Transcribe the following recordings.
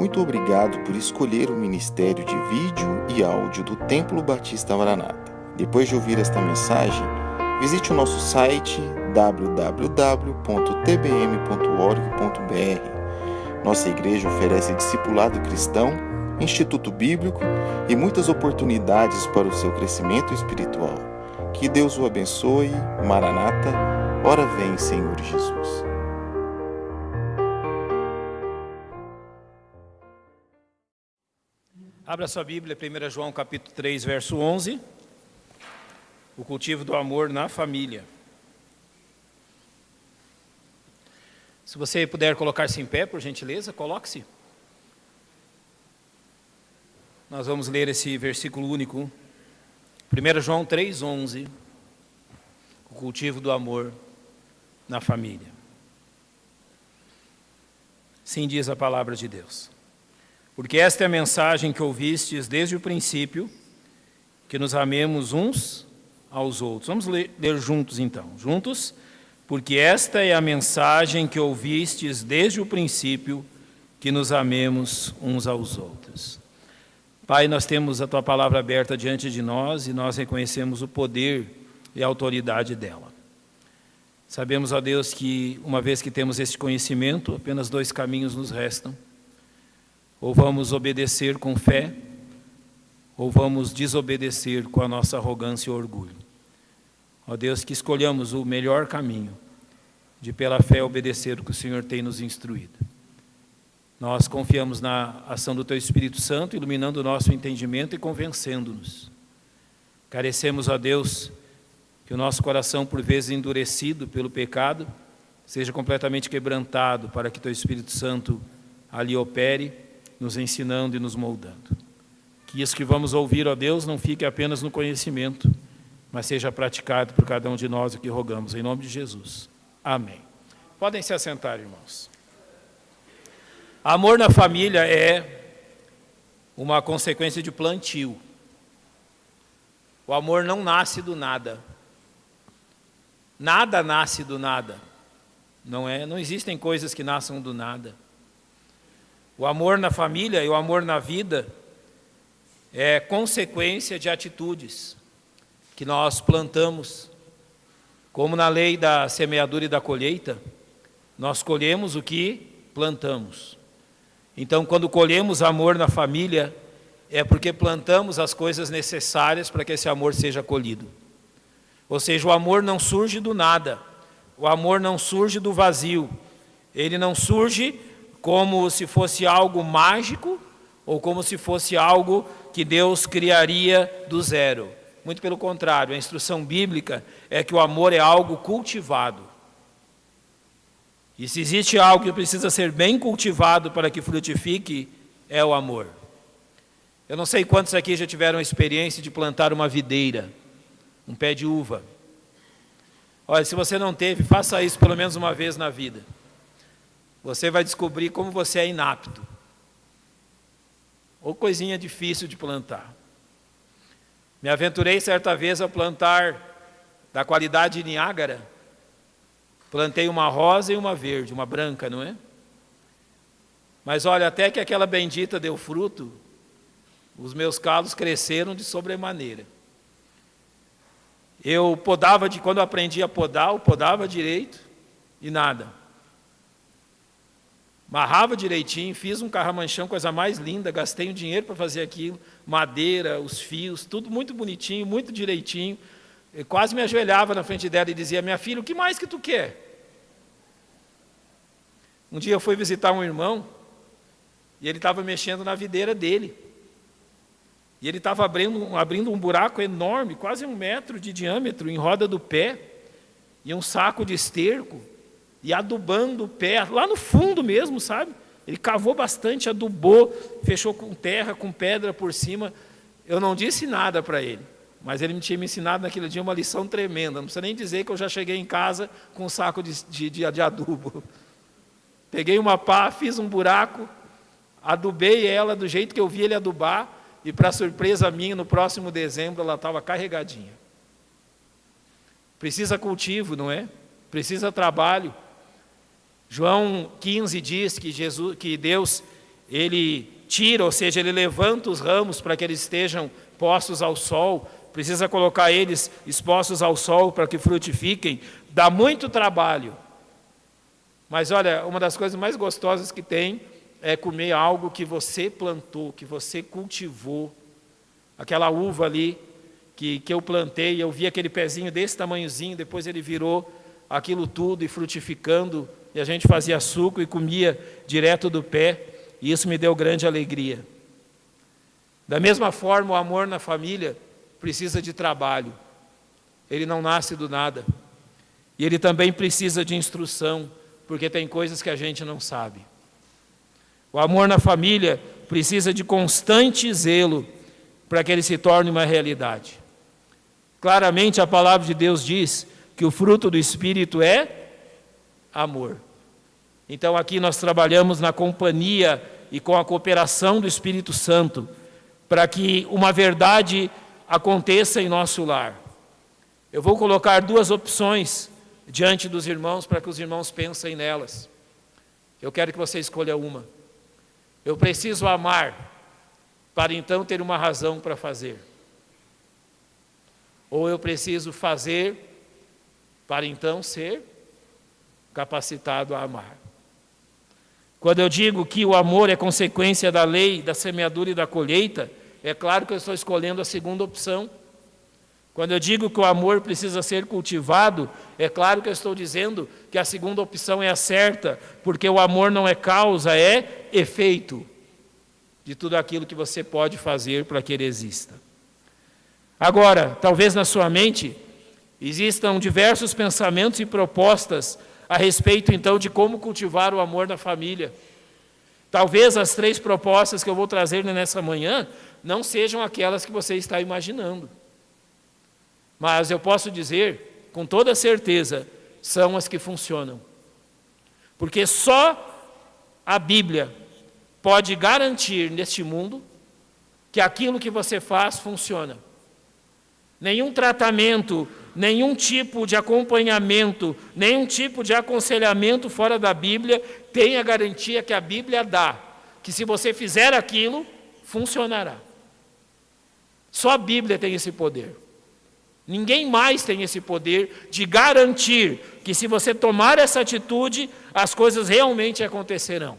Muito obrigado por escolher o Ministério de Vídeo e Áudio do Templo Batista Maranata. Depois de ouvir esta mensagem, visite o nosso site www.tbm.org.br. Nossa igreja oferece discipulado cristão, instituto bíblico e muitas oportunidades para o seu crescimento espiritual. Que Deus o abençoe. Maranata, ora vem, Senhor Jesus. Abra sua Bíblia, 1 João capítulo 3, verso 11. O cultivo do amor na família. Se você puder colocar-se em pé, por gentileza, coloque-se. Nós vamos ler esse versículo único. 1 João 3, 11. O cultivo do amor na família. Sim diz a palavra de Deus. Porque esta é a mensagem que ouvistes desde o princípio, que nos amemos uns aos outros. Vamos ler juntos então, juntos. Porque esta é a mensagem que ouvistes desde o princípio, que nos amemos uns aos outros. Pai, nós temos a Tua palavra aberta diante de nós e nós reconhecemos o poder e a autoridade dela. Sabemos, ó Deus, que uma vez que temos este conhecimento, apenas dois caminhos nos restam. Ou vamos obedecer com fé, ou vamos desobedecer com a nossa arrogância e orgulho. Ó Deus, que escolhamos o melhor caminho, de pela fé obedecer o que o Senhor tem nos instruído. Nós confiamos na ação do Teu Espírito Santo, iluminando o nosso entendimento e convencendo-nos. Carecemos, ó Deus, que o nosso coração, por vezes endurecido pelo pecado, seja completamente quebrantado, para que Teu Espírito Santo ali opere, nos ensinando e nos moldando. Que isso que vamos ouvir, ó Deus, não fique apenas no conhecimento, mas seja praticado por cada um de nós, o que rogamos, em nome de Jesus. Amém. Podem se assentar, irmãos. Amor na família é uma consequência de plantio. O amor não nasce do nada. Nada nasce do nada. Não existem coisas que nasçam do nada. O amor na família e o amor na vida é consequência de atitudes que nós plantamos. Como na lei da semeadura e da colheita, nós colhemos o que plantamos. Então, quando colhemos amor na família, é porque plantamos as coisas necessárias para que esse amor seja colhido. Ou seja, o amor não surge do nada, o amor não surge do vazio, ele não surge como se fosse algo mágico ou como se fosse algo que Deus criaria do zero. Muito pelo contrário, a instrução bíblica é que o amor é algo cultivado. E se existe algo que precisa ser bem cultivado para que frutifique, é o amor. Eu não sei quantos aqui já tiveram a experiência de plantar uma videira, um pé de uva. Olha, se você não teve, faça isso pelo menos uma vez na vida. Você vai descobrir como você é inapto. Ou coisinha difícil de plantar. Me aventurei certa vez a plantar da qualidade de Niágara. Plantei uma rosa e uma verde, uma branca, não é? Mas olha, até que aquela bendita deu fruto, os meus calos cresceram de sobremaneira. Eu podava, quando eu aprendi a podar, eu podava direito e nada. Amarrava direitinho, fiz um carramanchão, coisa mais linda, gastei o dinheiro para fazer aquilo, madeira, os fios, tudo muito bonitinho, muito direitinho. Eu quase me ajoelhava na frente dela e dizia: minha filha, o que mais que tu quer? Um dia eu fui visitar um irmão, e ele estava mexendo na videira dele. E ele estava abrindo um buraco enorme, quase 1 metro de diâmetro, em roda do pé, e um saco de esterco, e adubando o pé, lá no fundo mesmo, sabe? Ele cavou bastante, adubou, fechou com terra, com pedra por cima. Eu não disse nada para ele, mas ele tinha me ensinado naquele dia uma lição tremenda. Não precisa nem dizer que eu já cheguei em casa com um saco de adubo. Peguei uma pá, fiz um buraco, adubei ela do jeito que eu vi ele adubar, e para surpresa minha, no próximo dezembro, ela estava carregadinha. Precisa cultivo, não é? Precisa trabalho. João 15 diz que Deus ele tira, ou seja, ele levanta os ramos para que eles estejam postos ao sol, precisa colocar eles expostos ao sol para que frutifiquem, dá muito trabalho. Mas olha, uma das coisas mais gostosas que tem é comer algo que você plantou, que você cultivou. Aquela uva ali que eu plantei, eu vi aquele pezinho desse tamanhozinho, depois ele virou aquilo tudo e frutificando, e a gente fazia suco e comia direto do pé, e isso me deu grande alegria. Da mesma forma, o amor na família precisa de trabalho. Ele não nasce do nada. E ele também precisa de instrução, porque tem coisas que a gente não sabe. O amor na família precisa de constante zelo para que ele se torne uma realidade. Claramente a palavra de Deus diz que o fruto do Espírito é amor. Então aqui nós trabalhamos na companhia e com a cooperação do Espírito Santo para que uma verdade aconteça em nosso lar. Eu vou colocar duas opções diante dos irmãos para que os irmãos pensem nelas. Eu quero que você escolha uma. Eu preciso amar para então ter uma razão para fazer. Ou eu preciso fazer para então ser capacitado a amar. Quando eu digo que o amor é consequência da lei, da semeadura e da colheita, é claro que eu estou escolhendo a segunda opção. Quando eu digo que o amor precisa ser cultivado, é claro que eu estou dizendo que a segunda opção é a certa, porque o amor não é causa, é efeito de tudo aquilo que você pode fazer para que ele exista. Agora, talvez na sua mente existam diversos pensamentos e propostas a respeito então de como cultivar o amor na família. Talvez as 3 propostas que eu vou trazer nessa manhã não sejam aquelas que você está imaginando. Mas eu posso dizer, com toda certeza, são as que funcionam. Porque só a Bíblia pode garantir neste mundo que aquilo que você faz funciona. Nenhum tratamento, nenhum tipo de acompanhamento, nenhum tipo de aconselhamento fora da Bíblia tem a garantia que a Bíblia dá, que se você fizer aquilo, funcionará. Só a Bíblia tem esse poder. Ninguém mais tem esse poder de garantir que se você tomar essa atitude, as coisas realmente acontecerão.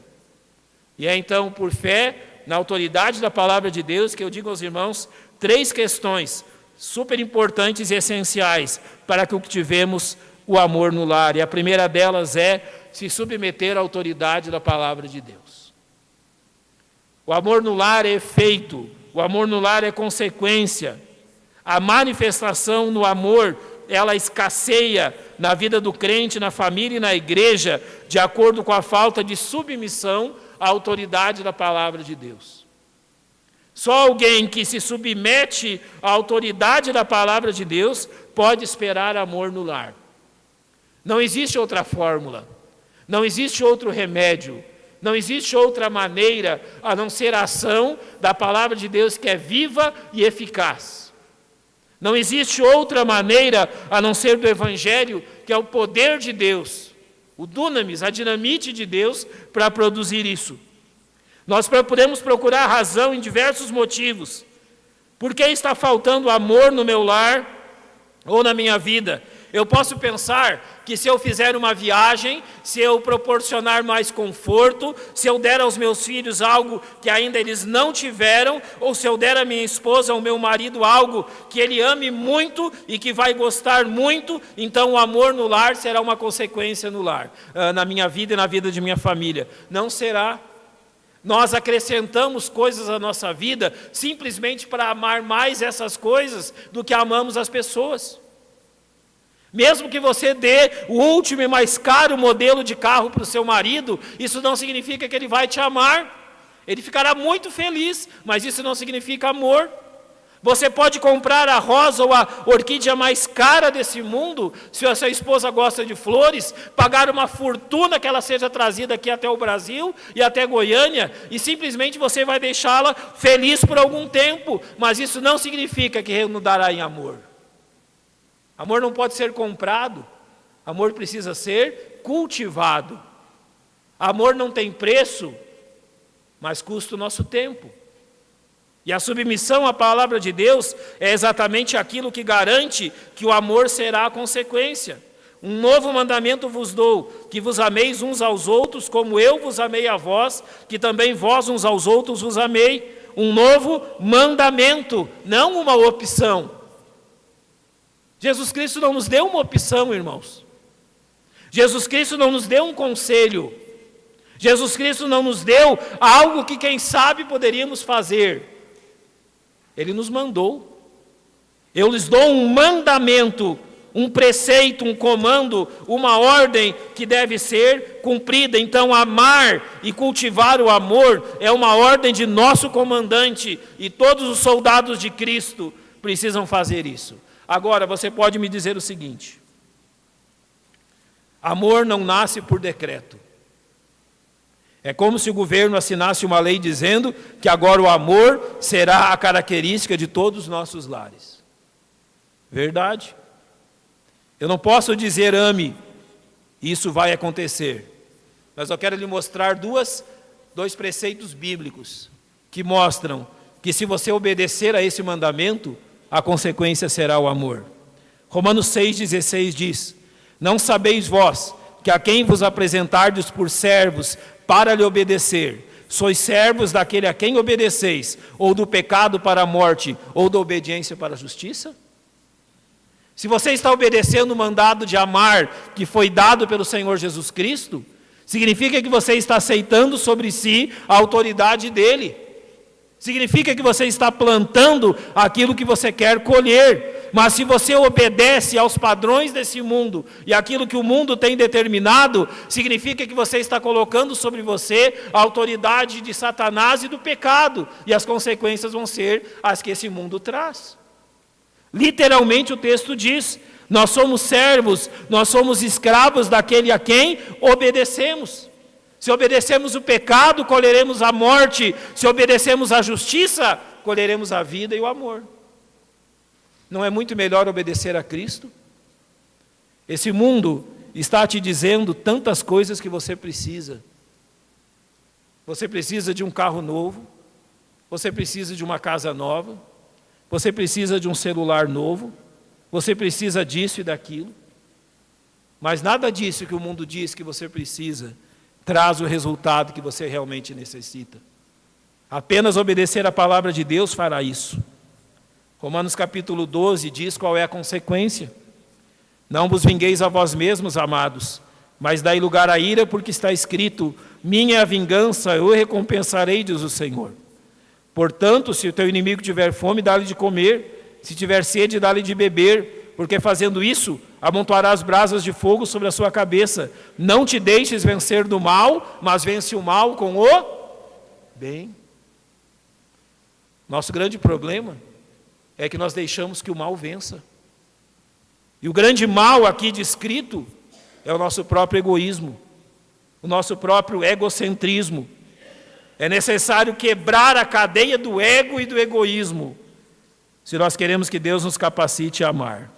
E é então por fé, na autoridade da palavra de Deus, que eu digo aos irmãos 3 questões super importantes e essenciais para que cultivemos o amor no lar. E a primeira delas é se submeter à autoridade da palavra de Deus. O amor no lar é efeito, o amor no lar é consequência. A manifestação no amor, ela escasseia na vida do crente, na família e na igreja, de acordo com a falta de submissão à autoridade da palavra de Deus. Só alguém que se submete à autoridade da palavra de Deus pode esperar amor no lar. Não existe outra fórmula, não existe outro remédio, não existe outra maneira a não ser a ação da palavra de Deus que é viva e eficaz. Não existe outra maneira a não ser do Evangelho, que é o poder de Deus, o dunamis, a dinamite de Deus, para produzir isso. Nós podemos procurar razão em diversos motivos. Por que está faltando amor no meu lar ou na minha vida? Eu posso pensar que se eu fizer uma viagem, se eu proporcionar mais conforto, se eu der aos meus filhos algo que ainda eles não tiveram, ou se eu der à minha esposa, ao meu marido algo que ele ame muito e que vai gostar muito, então o amor no lar será uma consequência no lar, na minha vida e na vida de minha família. Não será. Nós acrescentamos coisas à nossa vida simplesmente para amar mais essas coisas do que amamos as pessoas. Mesmo que você dê o último e mais caro modelo de carro para o seu marido, isso não significa que ele vai te amar. Ele ficará muito feliz, mas isso não significa amor. Você pode comprar a rosa ou a orquídea mais cara desse mundo, se a sua esposa gosta de flores, pagar uma fortuna que ela seja trazida aqui até o Brasil e até Goiânia, e simplesmente você vai deixá-la feliz por algum tempo, mas isso não significa que renudará em amor. Amor não pode ser comprado, amor precisa ser cultivado. Amor não tem preço, mas custa o nosso tempo. E a submissão à palavra de Deus é exatamente aquilo que garante que o amor será a consequência. Um novo mandamento vos dou, que vos ameis uns aos outros, como eu vos amei a vós, que também vós uns aos outros vos amei. Um novo mandamento, não uma opção. Jesus Cristo não nos deu uma opção, irmãos. Jesus Cristo não nos deu um conselho. Jesus Cristo não nos deu algo que, quem sabe, poderíamos fazer. Ele nos mandou. Eu lhes dou um mandamento, um preceito, um comando, uma ordem que deve ser cumprida. Então, amar e cultivar o amor é uma ordem de nosso comandante, e todos os soldados de Cristo precisam fazer isso. Agora, você pode me dizer o seguinte: amor não nasce por decreto. É como se o governo assinasse uma lei dizendo que agora o amor será a característica de todos os nossos lares. Verdade. Eu não posso dizer ame, isso vai acontecer. Mas eu quero lhe mostrar dois preceitos bíblicos que mostram que, se você obedecer a esse mandamento, a consequência será o amor. Romanos 6,16 diz: não sabeis vós que a quem vos apresentardes por servos para lhe obedecer, sois servos daquele a quem obedeceis, ou do pecado para a morte, ou da obediência para a justiça? Se você está obedecendo o mandado de amar que foi dado pelo Senhor Jesus Cristo, significa que você está aceitando sobre si a autoridade dele. Significa que você está plantando aquilo que você quer colher. Mas se você obedece aos padrões desse mundo e aquilo que o mundo tem determinado, significa que você está colocando sobre você a autoridade de Satanás e do pecado. E as consequências vão ser as que esse mundo traz. Literalmente o texto diz: nós somos servos, nós somos escravos daquele a quem obedecemos. Se obedecemos o pecado, colheremos a morte. Se obedecemos a justiça, colheremos a vida e o amor. Não é muito melhor obedecer a Cristo? Esse mundo está te dizendo tantas coisas que você precisa. Você precisa de um carro novo, você precisa de uma casa nova, você precisa de um celular novo, você precisa disso e daquilo. Mas nada disso que o mundo diz que você precisa traz o resultado que você realmente necessita. Apenas obedecer a palavra de Deus fará isso. Romanos capítulo 12 diz qual é a consequência. Não vos vingueis a vós mesmos, amados, mas dai lugar à ira, porque está escrito: minha é a vingança, eu recompensarei, diz o Senhor. Portanto, se o teu inimigo tiver fome, dá-lhe de comer, se tiver sede, dá-lhe de beber, porque fazendo isso, amontoarás brasas de fogo sobre a sua cabeça. Não te deixes vencer do mal, mas vence o mal com o bem. Nosso grande problema é que nós deixamos que o mal vença. E o grande mal aqui descrito é o nosso próprio egoísmo, o nosso próprio egocentrismo. É necessário quebrar a cadeia do ego e do egoísmo, se nós queremos que Deus nos capacite a amar.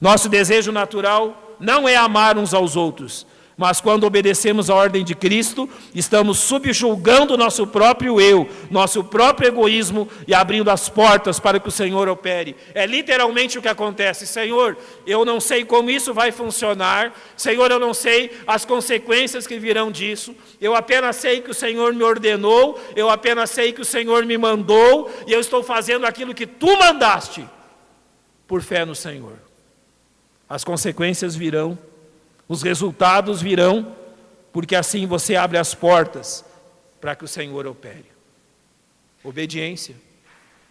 Nosso desejo natural não é amar uns aos outros, mas quando obedecemos a ordem de Cristo, estamos subjulgando nosso próprio eu, nosso próprio egoísmo e abrindo as portas para que o Senhor opere. É literalmente o que acontece. Senhor, eu não sei como isso vai funcionar. Senhor, eu não sei as consequências que virão disso. Eu apenas sei que o Senhor me ordenou, eu apenas sei que o Senhor me mandou, e eu estou fazendo aquilo que Tu mandaste, por fé no Senhor. As consequências virão, os resultados virão, porque assim você abre as portas para que o Senhor opere. Obediência.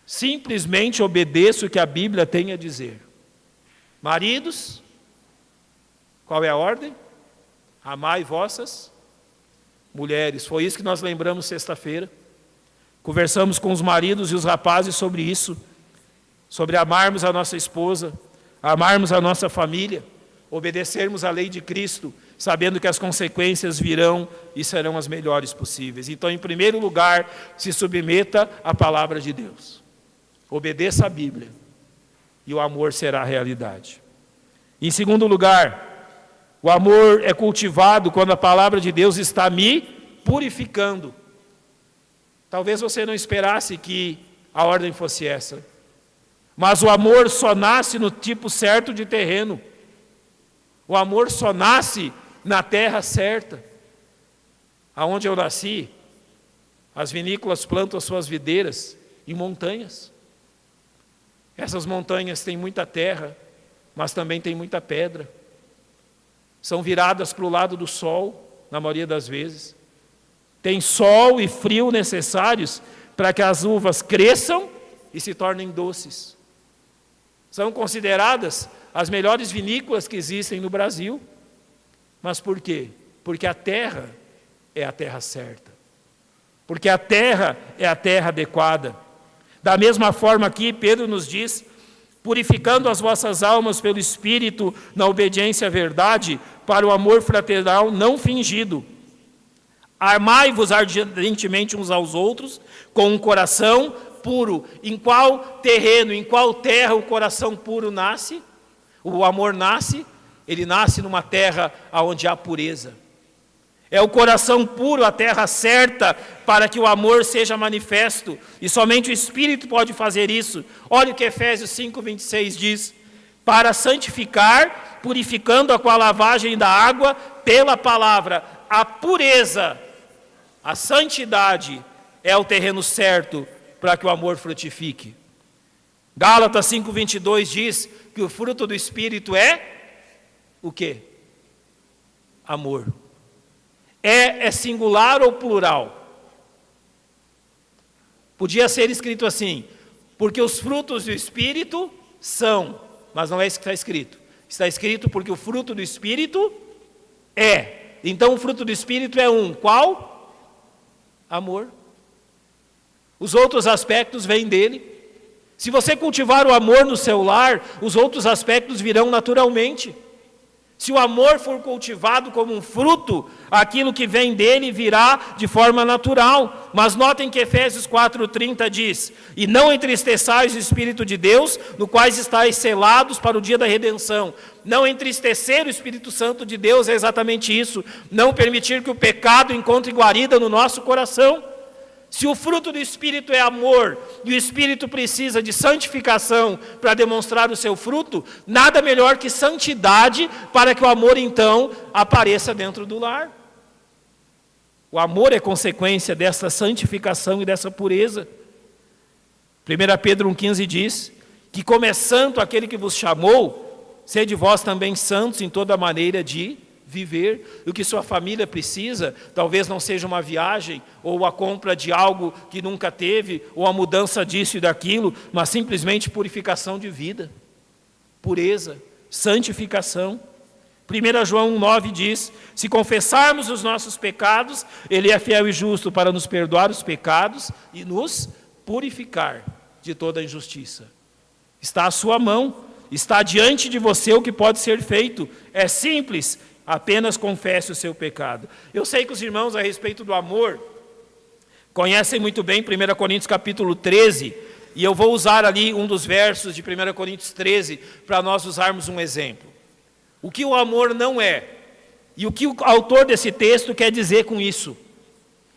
Simplesmente obedeça o que a Bíblia tem a dizer. Maridos, qual é a ordem? Amai vossas mulheres. Foi isso que nós lembramos sexta-feira. Conversamos com os maridos e os rapazes sobre isso, sobre amarmos a nossa esposa, amarmos a nossa família, obedecermos à lei de Cristo, sabendo que as consequências virão e serão as melhores possíveis. Então, em primeiro lugar, se submeta à palavra de Deus. Obedeça a Bíblia e o amor será a realidade. Em segundo lugar, o amor é cultivado quando a palavra de Deus está me purificando. Talvez você não esperasse que a ordem fosse essa. Mas o amor só nasce no tipo certo de terreno. O amor só nasce na terra certa. Aonde eu nasci, as vinícolas plantam as suas videiras em montanhas. Essas montanhas têm muita terra, mas também têm muita pedra. São viradas para o lado do sol, na maioria das vezes. Tem sol e frio necessários para que as uvas cresçam e se tornem doces. São consideradas as melhores vinícolas que existem no Brasil. Mas por quê? Porque a terra é a terra certa. Porque a terra é a terra adequada. Da mesma forma aqui, Pedro nos diz, purificando as vossas almas pelo Espírito na obediência à verdade, para o amor fraternal não fingido. Amai-vos ardentemente uns aos outros, com um coração puro. Em qual terreno, em qual terra o coração puro nasce? O amor nasce, ele nasce numa terra onde há pureza. É o coração puro, a terra certa, para que o amor seja manifesto. E somente o Espírito pode fazer isso. Olha o que Efésios 5:26 diz. Para santificar, purificando-a com a lavagem da água pela palavra. A pureza, a santidade é o terreno certo para que o amor frutifique. Gálatas 5:22 diz que o fruto do Espírito é o quê? Amor. É singular ou plural? Podia ser escrito assim, porque os frutos do Espírito são, mas não é isso que está escrito. Está escrito porque o fruto do Espírito é. Então o fruto do Espírito é um. Qual? Amor. Os outros aspectos vêm dele. Se você cultivar o amor no seu lar, os outros aspectos virão naturalmente. Se o amor for cultivado como um fruto, aquilo que vem dele virá de forma natural. Mas notem que Efésios 4:30 diz, e não entristeçais o Espírito de Deus, no quais estáis selados para o dia da redenção. Não entristecer o Espírito Santo de Deus é exatamente isso. Não permitir que o pecado encontre guarida no nosso coração. Se o fruto do Espírito é amor, e o Espírito precisa de santificação para demonstrar o seu fruto, nada melhor que santidade para que o amor então apareça dentro do lar. O amor é consequência dessa santificação e dessa pureza. 1 Pedro 1,15 diz que como é santo aquele que vos chamou, sede vós também santos em toda maneira de viver. O que sua família precisa, talvez não seja uma viagem, ou a compra de algo que nunca teve, ou a mudança disso e daquilo, mas simplesmente purificação de vida, pureza, santificação. 1 João 1,9 diz, se confessarmos os nossos pecados, Ele é fiel e justo para nos perdoar os pecados e nos purificar de toda a injustiça. Está à sua mão, está diante de você o que pode ser feito, é simples. Apenas confesse o seu pecado. Eu sei que os irmãos, a respeito do amor, conhecem muito bem 1 Coríntios capítulo 13, e eu vou usar ali um dos versos de 1 Coríntios 13, para nós usarmos um exemplo. O que o amor não é, e o que o autor desse texto quer dizer com isso.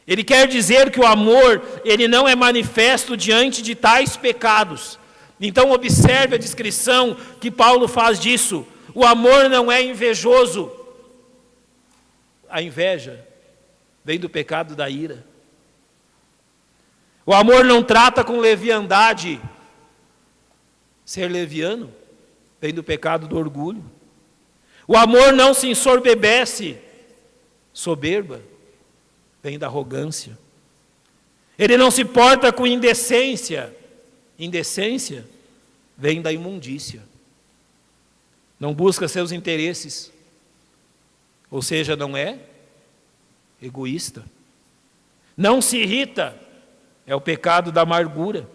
Ele quer dizer que o amor, ele não é manifesto diante de tais pecados. Então observe a descrição que Paulo faz disso. O amor não é invejoso. A inveja vem do pecado da ira. O amor não trata com leviandade. Ser leviano vem do pecado do orgulho. O amor não se ensoberbece. Soberba vem da arrogância. Ele não se porta com indecência. Indecência vem da imundícia. Não busca seus interesses. Ou seja, não é egoísta. Não se irrita, é o pecado da amargura.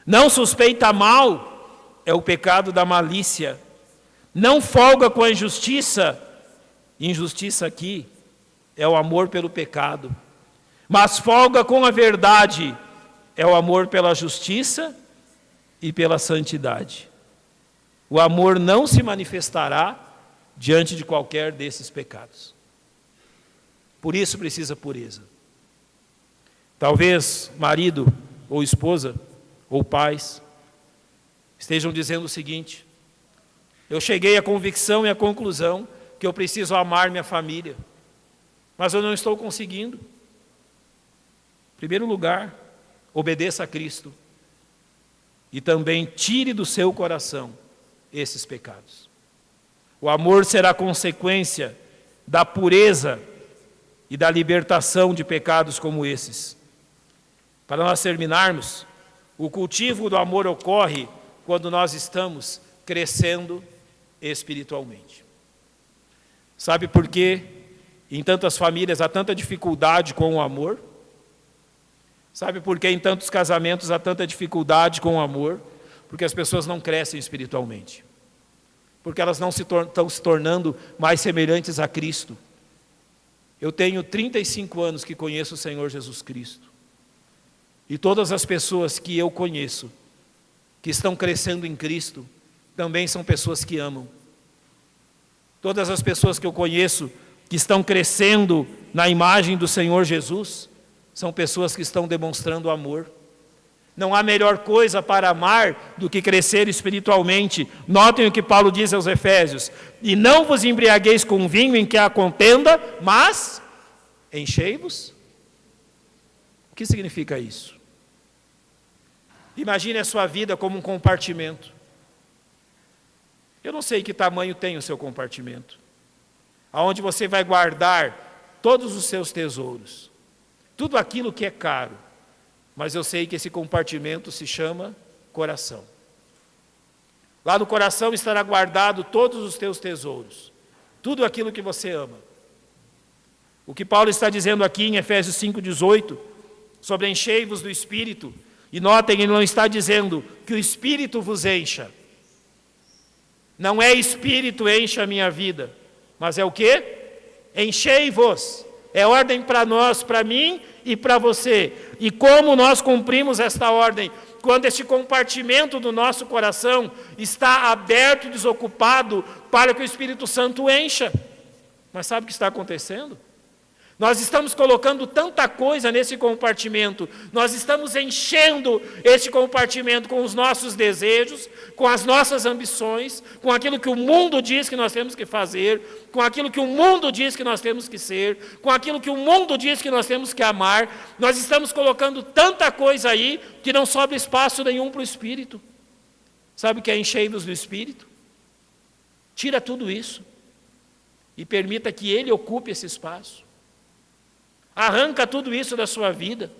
Não suspeita mal, é o pecado da malícia. Não folga com a injustiça, injustiça aqui é o amor pelo pecado. Mas folga com a verdade, é o amor pela justiça e pela santidade. O amor não se manifestará diante de qualquer desses pecados. Por isso precisa pureza. Talvez marido ou esposa ou pais estejam dizendo o seguinte: eu cheguei à convicção e à conclusão que eu preciso amar minha família, mas eu não estou conseguindo. Em primeiro lugar, obedeça a Cristo e também tire do seu coração esses pecados. O amor será consequência da pureza e da libertação de pecados como esses. Para nós terminarmos, o cultivo do amor ocorre quando nós estamos crescendo espiritualmente. Sabe por que em tantas famílias há tanta dificuldade com o amor? Sabe por que em tantos casamentos há tanta dificuldade com o amor? Porque as pessoas não crescem espiritualmente. Porque elas não estão se tornando mais semelhantes a Cristo. Eu tenho 35 anos que conheço o Senhor Jesus Cristo. E todas as pessoas que eu conheço, que estão crescendo em Cristo, também são pessoas que amam. Todas as pessoas que eu conheço, que estão crescendo na imagem do Senhor Jesus, são pessoas que estão demonstrando amor. Não há melhor coisa para amar do que crescer espiritualmente. Notem o que Paulo diz aos Efésios: e não vos embriagueis com vinho em que há contenda, mas enchei-vos. O que significa isso? Imagine a sua vida como um compartimento. Eu não sei que tamanho tem o seu compartimento, aonde você vai guardar todos os seus tesouros, tudo aquilo que é caro, mas eu sei que esse compartimento se chama coração. Lá no coração estará guardado todos os teus tesouros, tudo aquilo que você ama. O que Paulo está dizendo aqui em Efésios 5,18, sobre enchei-vos do Espírito, e notem, ele não está dizendo que o Espírito vos encha. Não é Espírito encha a minha vida, mas é o quê? Enchei-vos. É ordem para nós, para mim e para você. E como nós cumprimos esta ordem? Quando este compartimento do nosso coração está aberto e desocupado para que o Espírito Santo encha. Mas sabe o que está acontecendo? Nós estamos colocando tanta coisa nesse compartimento, nós estamos enchendo esse compartimento com os nossos desejos, com as nossas ambições, com aquilo que o mundo diz que nós temos que fazer, com aquilo que o mundo diz que nós temos que ser, com aquilo que o mundo diz que nós temos que amar. Nós estamos colocando tanta coisa aí que não sobra espaço nenhum para o Espírito. Sabe o que é encher-vos do Espírito? Tira tudo isso e permita que Ele ocupe esse espaço. Arranca tudo isso da sua vida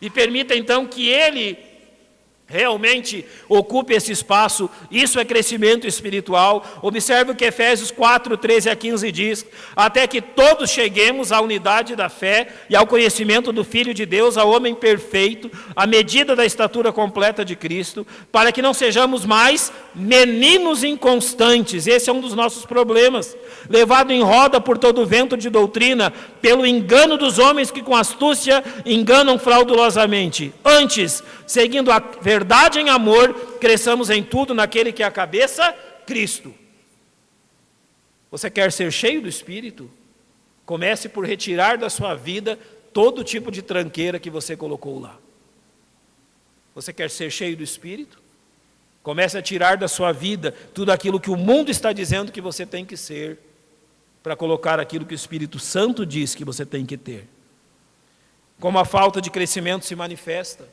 e permita então que Ele realmente ocupe esse espaço. Isso é crescimento espiritual. Observe o que Efésios 4, 13 a 15 diz: até que todos cheguemos à unidade da fé e ao conhecimento do Filho de Deus, ao homem perfeito, à medida da estatura completa de Cristo, para que não sejamos mais meninos inconstantes. Esse é um dos nossos problemas, levado em roda por todo o vento de doutrina, pelo engano dos homens que com astúcia enganam fraudulosamente. Antes, seguindo a verdade em amor, cresçamos em tudo naquele que é a cabeça, Cristo. Você quer ser cheio do Espírito? Comece por retirar da sua vida todo tipo de tranqueira que você colocou lá. Você quer ser cheio do Espírito? Comece a tirar da sua vida tudo aquilo que o mundo está dizendo que você tem que ser, para colocar aquilo que o Espírito Santo diz que você tem que ter. Como a falta de crescimento se manifesta.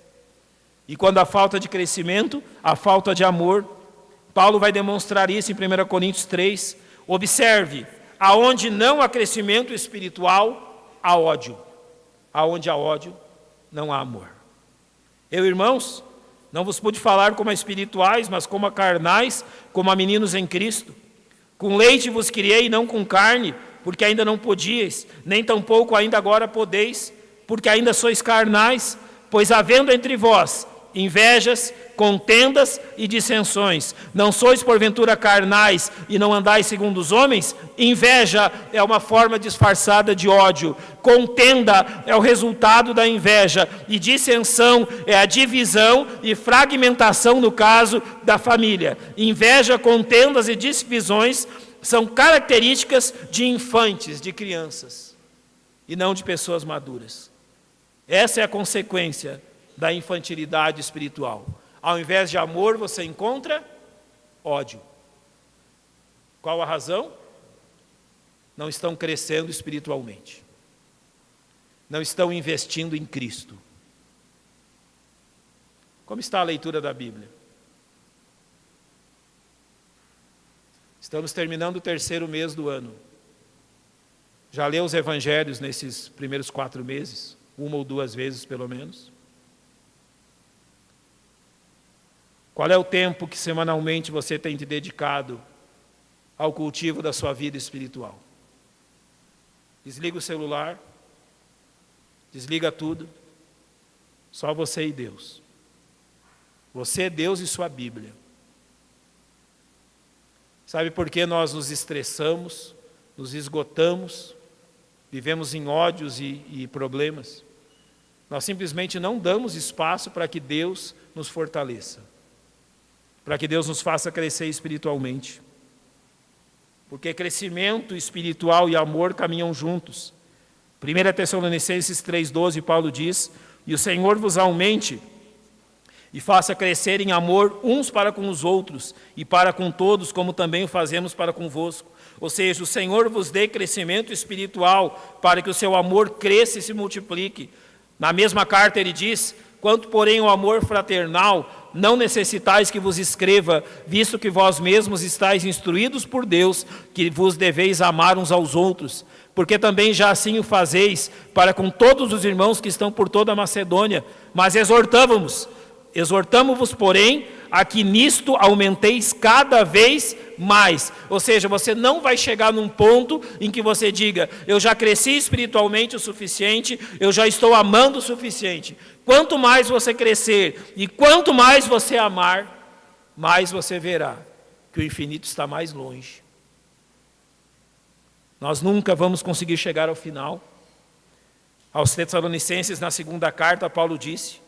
E quando a falta de crescimento, a falta de amor. Paulo vai demonstrar isso em 1 Coríntios 3. Observe, aonde não há crescimento espiritual, há ódio. Aonde há ódio, não há amor. Eu, irmãos, não vos pude falar como a espirituais, mas como a carnais, como a meninos em Cristo. Com leite vos criei, não com carne, porque ainda não podíeis, nem tampouco ainda agora podeis, porque ainda sois carnais, pois havendo entre vós invejas, contendas e dissensões, não sois porventura carnais e não andais segundo os homens? Inveja é uma forma disfarçada de ódio, contenda é o resultado da inveja, e dissensão é a divisão e fragmentação, no caso da família. Inveja, contendas e divisões são características de infantes, de crianças, e não de pessoas maduras. Essa é a consequência da infantilidade espiritual. Ao invés de amor, você encontra ódio. Qual a razão? Não estão crescendo espiritualmente. Não estão investindo em Cristo. Como está a leitura da Bíblia? Estamos terminando o 3º mês do ano. Já leu os evangelhos nesses primeiros 4 meses? 1 ou 2 vezes, pelo menos? Qual é o tempo que semanalmente você tem te dedicado ao cultivo da sua vida espiritual? Desliga o celular, desliga tudo, só você e Deus. Você, Deus e sua Bíblia. Sabe por que nós nos estressamos, nos esgotamos, vivemos em ódios e problemas? Nós simplesmente não damos espaço para que Deus nos fortaleça, para que Deus nos faça crescer espiritualmente. Porque crescimento espiritual e amor caminham juntos. 1 Tessalonicenses 3,12, Paulo diz: e o Senhor vos aumente e faça crescer em amor uns para com os outros e para com todos, como também o fazemos para convosco. Ou seja, o Senhor vos dê crescimento espiritual para que o seu amor cresça e se multiplique. Na mesma carta ele diz: quanto porém o amor fraternal, não necessitais que vos escreva, visto que vós mesmos estáis instruídos por Deus, que vos deveis amar uns aos outros, porque também já assim o fazeis para com todos os irmãos que estão por toda a Macedônia. Mas exortamo-vos, porém, a que nisto aumenteis cada vez mais. Ou seja, você não vai chegar num ponto em que você diga: eu já cresci espiritualmente o suficiente, eu já estou amando o suficiente. Quanto mais você crescer e quanto mais você amar, mais você verá que o infinito está mais longe. Nós nunca vamos conseguir chegar ao final. Aos Tessalonicenses, na 2ª carta, Paulo disse: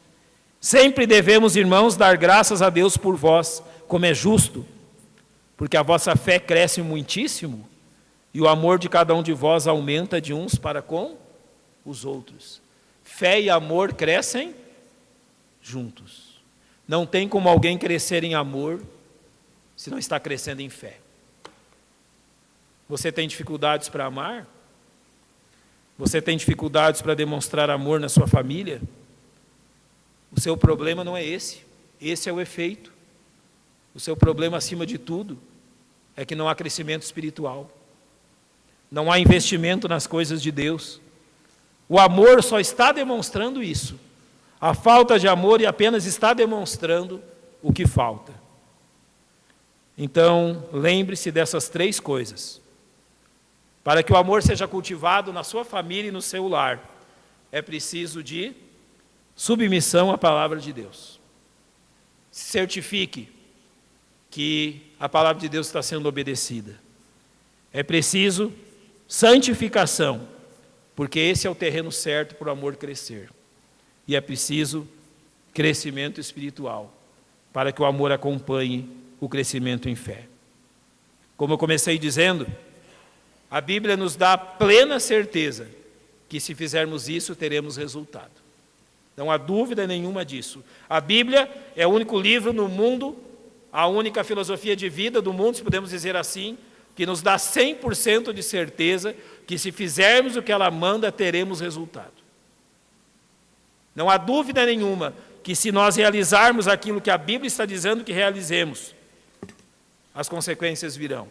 sempre devemos, irmãos, dar graças a Deus por vós, como é justo, porque a vossa fé cresce muitíssimo e o amor de cada um de vós aumenta de uns para com os outros. Fé e amor crescem juntos. Não tem como alguém crescer em amor se não está crescendo em fé. Você tem dificuldades para amar? Você tem dificuldades para demonstrar amor na sua família? O seu problema não é esse. Esse é o efeito. O seu problema, acima de tudo, é que não há crescimento espiritual. Não há investimento nas coisas de Deus. O amor só está demonstrando isso. A falta de amor apenas está demonstrando o que falta. Então, lembre-se dessas 3 coisas. Para que o amor seja cultivado na sua família e no seu lar, é preciso de submissão à palavra de Deus. Certifique que a palavra de Deus está sendo obedecida. É preciso santificação, porque esse é o terreno certo para o amor crescer. E é preciso crescimento espiritual, para que o amor acompanhe o crescimento em fé. Como eu comecei dizendo, a Bíblia nos dá plena certeza que se fizermos isso, teremos resultado. Não há dúvida nenhuma disso. A Bíblia é o único livro no mundo, a única filosofia de vida do mundo, se podemos dizer assim, que nos dá 100% de certeza que se fizermos o que ela manda, teremos resultado. Não há dúvida nenhuma que se nós realizarmos aquilo que a Bíblia está dizendo que realizemos, as consequências virão.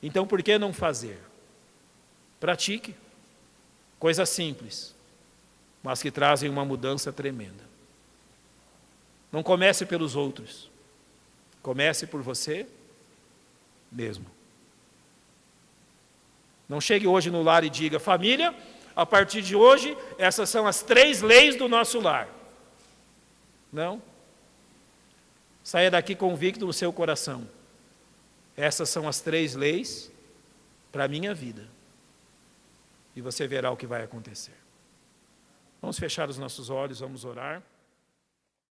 Então, por que não fazer? Pratique. Coisas simples, mas que trazem uma mudança tremenda. Não comece pelos outros. Comece por você mesmo. Não chegue hoje no lar e diga: família, a partir de hoje, essas são as 3 leis do nosso lar. Não. Saia daqui convicto no seu coração. Essas são as 3 leis para a minha vida. E você verá o que vai acontecer. Vamos fechar os nossos olhos, vamos orar.